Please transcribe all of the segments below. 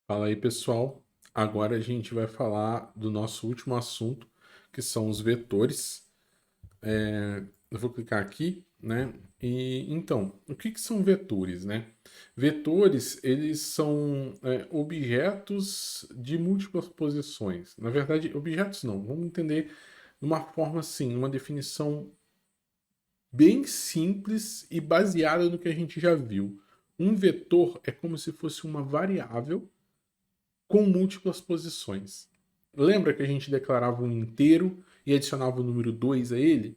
Fala aí, pessoal. Agora a gente vai falar do nosso último assunto, que são os vetores. Eu vou clicar aqui, né? E então, o que são vetores, né? Vetores, eles são objetos de múltiplas posições. Na verdade, objetos não. Vamos entender de uma forma assim, uma definição bem simples e baseada no que a gente já viu. Um vetor é como se fosse uma variável com múltiplas posições. Lembra que a gente declarava um inteiro e adicionava o número 2 a ele?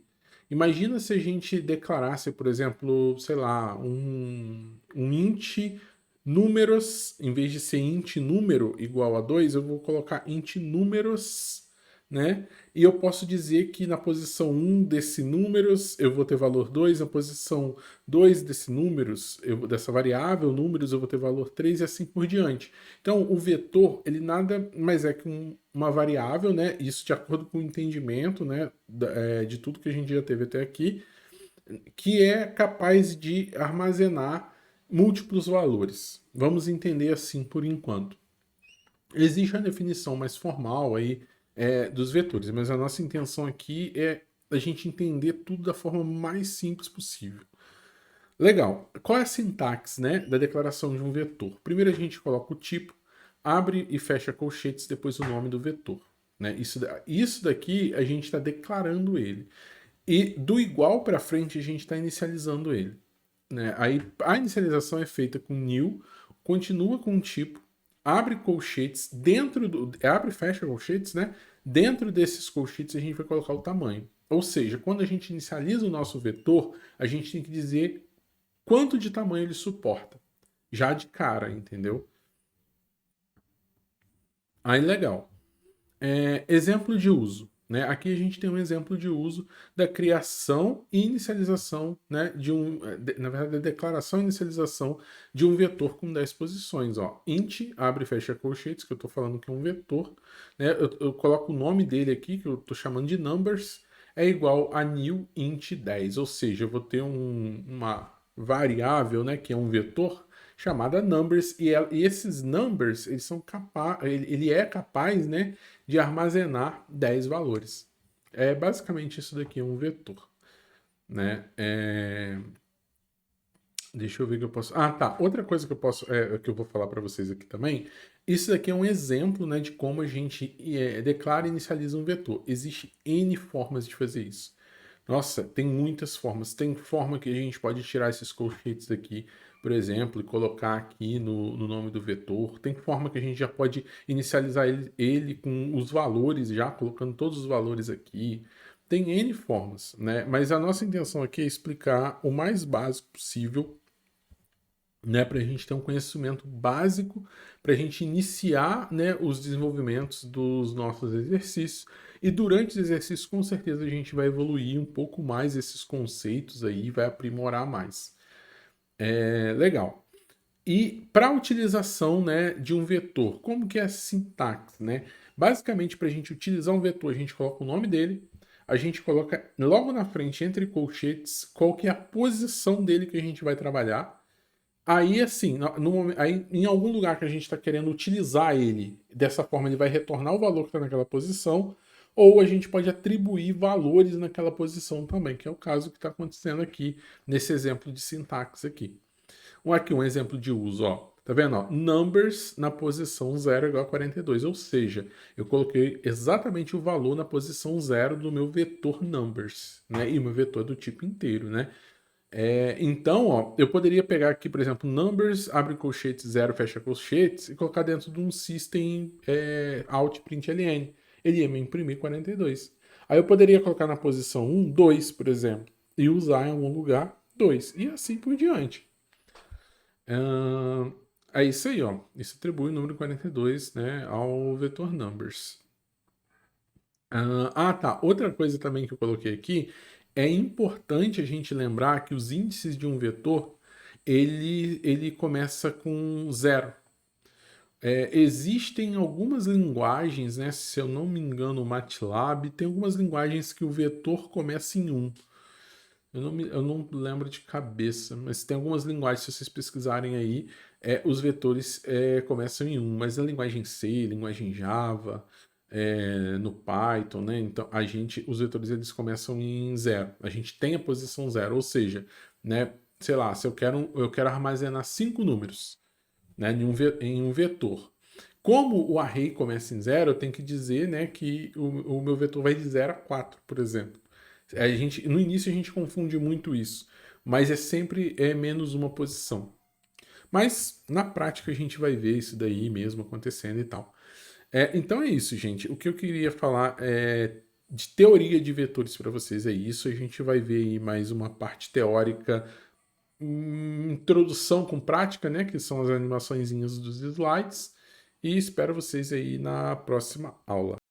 Imagina se a gente declarasse, por exemplo, sei lá, um int números, em vez de ser int número igual a 2, eu vou colocar int números, né? E eu posso dizer que na posição um desse números eu vou ter valor 2, na posição 2 desse números, dessa variável números eu vou ter valor 3 e assim por diante. Então, o vetor, ele nada mais é que uma variável, né? Isso de acordo com o entendimento, né, de tudo que a gente já teve até aqui, que é capaz de armazenar múltiplos valores. Vamos entender assim por enquanto. Existe a definição mais formal aí dos vetores, mas a nossa intenção aqui é a gente entender tudo da forma mais simples possível. Legal. Qual é a sintaxe, né, da declaração de um vetor? Primeiro a gente coloca o tipo, abre e fecha colchetes, depois o nome do vetor. Né? Isso daqui a gente está declarando ele. E do igual para frente a gente está inicializando ele. Né? Aí a inicialização é feita com new, continua com o tipo, abre colchetes, abre e fecha colchetes, né? Dentro desses colchetes a gente vai colocar o tamanho. Ou seja, quando a gente inicializa o nosso vetor, a gente tem que dizer quanto de tamanho ele suporta. Já de cara, entendeu? Aí legal. Exemplo de uso. Né? Aqui a gente tem um exemplo de uso da criação e inicialização, né, na verdade, a declaração e inicialização de um vetor com 10 posições. Ó. Int, abre e fecha colchetes, que eu estou falando que é um vetor. Né? Eu coloco o nome dele aqui, que eu estou chamando de numbers, é igual a new int 10. Ou seja, eu vou ter uma variável, né, que é um vetor, chamada numbers, e esses numbers, eles são ele é capaz, né, de armazenar 10 valores. É basicamente isso daqui é um vetor, né? Deixa eu ver que eu posso. Ah, tá. Outra coisa que eu posso, que eu vou falar para vocês aqui também. Isso daqui é um exemplo, né, de como a gente declara e inicializa um vetor. Existe N formas de fazer isso. Nossa, tem muitas formas. Tem forma que a gente pode tirar esses colchetes aqui, por exemplo, e colocar aqui no nome do vetor. Tem forma que a gente já pode inicializar ele com os valores, já colocando todos os valores aqui. Tem N formas, né? Mas a nossa intenção aqui é explicar o mais básico possível, né, para a gente ter um conhecimento básico, para a gente iniciar, né, os desenvolvimentos dos nossos exercícios. E durante os exercícios, com certeza, a gente vai evoluir um pouco mais esses conceitos aí, vai aprimorar mais. Legal. E para a utilização, né, de um vetor, como que é a sintaxe, né? Basicamente, para a gente utilizar um vetor, a gente coloca o nome dele, a gente coloca logo na frente, entre colchetes, qual que é a posição dele que a gente vai trabalhar. Aí, assim, aí, em algum lugar que a gente está querendo utilizar ele, dessa forma ele vai retornar o valor que está naquela posição, ou a gente pode atribuir valores naquela posição também, que é o caso que está acontecendo aqui nesse exemplo de sintaxe aqui. Aqui um exemplo de uso, ó. Tá vendo? Ó? Numbers na posição 0 igual a 42, ou seja, eu coloquei exatamente o valor na posição 0 do meu vetor numbers, né? E o meu vetor é do tipo inteiro, né? Então, ó, eu poderia pegar aqui, por exemplo, numbers, abre colchetes, 0, fecha colchetes, e colocar dentro de um system out println. Ele ia me imprimir 42. Aí eu poderia colocar na posição 1, 2, por exemplo, e usar em algum lugar 2, e assim por diante. É isso aí, ó. Isso atribui o número 42, né, ao vetor numbers. Tá. Outra coisa também que eu coloquei aqui é importante a gente lembrar que os índices de um vetor ele começa com zero. Existem algumas linguagens, né? Se eu não me engano, o MATLAB tem algumas linguagens que o vetor começa em um. Eu não lembro de cabeça, mas tem algumas linguagens, se vocês pesquisarem aí, os vetores começam em 1, mas na linguagem C, linguagem Java, no Python, né? Então os vetores eles começam em 0. A gente tem a posição 0, ou seja, né? Sei lá, se eu quero armazenar 5 números, né, em um vetor. Como o array começa em 0, eu tenho que dizer, né, que o meu vetor vai de 0 a 4, por exemplo. No início a gente confunde muito isso, mas é sempre menos uma posição. Mas na prática a gente vai ver isso daí mesmo acontecendo e tal. Então é isso, gente. O que eu queria falar de teoria de vetores para vocês é isso. A gente vai ver aí mais uma parte teórica, introdução com prática, né? Que são as animaçõezinhas dos slides. E espero vocês aí na próxima aula.